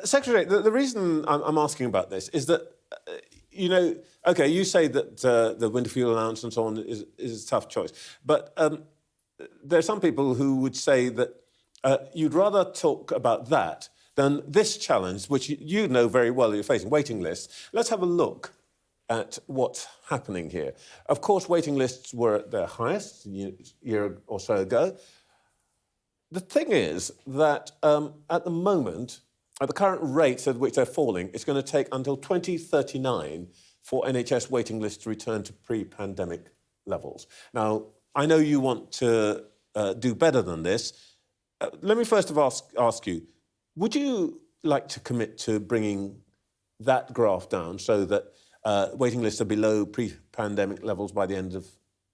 Secretary, the reason I'm asking about this is that, OK, you say that the winter fuel allowance and so on is a tough choice, but there are some people who would say that you'd rather talk about that than this challenge, which you know very well you're facing, waiting lists. Let's have a look at what's happening here. Of course, waiting lists were at their highest a year or so ago. The thing is that at the moment, at the current rates at which they're falling, it's going to take until 2039 for NHS waiting lists to return to pre-pandemic levels. Now, I know you want to do better than this. Let me first of all ask you, would you like to commit to bringing that graph down so that waiting lists are below pre-pandemic levels by the end of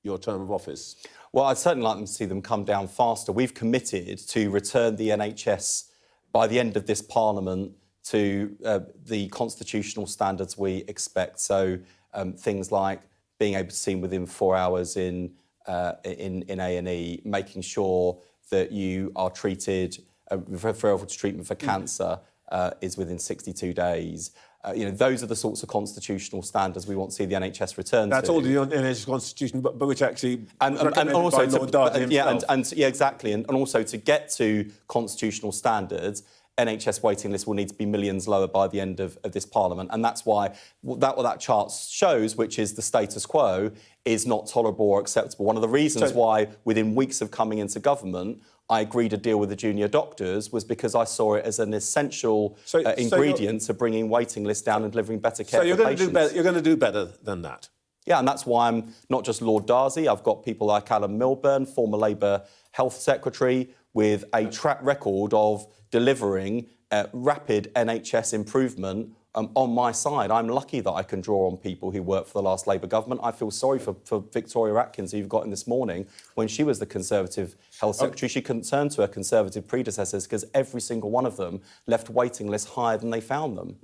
your term of office? Well, I'd certainly like to see them come down faster. We've committed to return the NHS by the end of this Parliament to the constitutional standards we expect. So things like being able to see them within 4 hours in A&E, making sure that you are treated, referral to treatment for cancer is within 62 days. Those are the sorts of constitutional standards we want to see the NHS return to. That's all the NHS constitution, but which actually and also by Lord Darby himself. Exactly, and also to get to constitutional standards, NHS waiting lists will need to be millions lower by the end of this Parliament, and that's why what that chart shows, which is the status quo, is not tolerable or acceptable. One of the reasons why, within weeks of coming into government, I agreed a deal with the junior doctors was because I saw it as an essential ingredient to bringing waiting lists down and delivering better care for patients. You're going to do better than that? Yeah, and that's why I'm not just Lord Darcy. I've got people like Alan Milburn, former Labour Health Secretary, with a track record of delivering rapid NHS improvement on my side. I'm lucky that I can draw on people who worked for the last Labour government. I feel sorry for Victoria Atkins, who you've got in this morning. When she was the Conservative Health Secretary, she couldn't turn to her Conservative predecessors because every single one of them left waiting lists higher than they found them.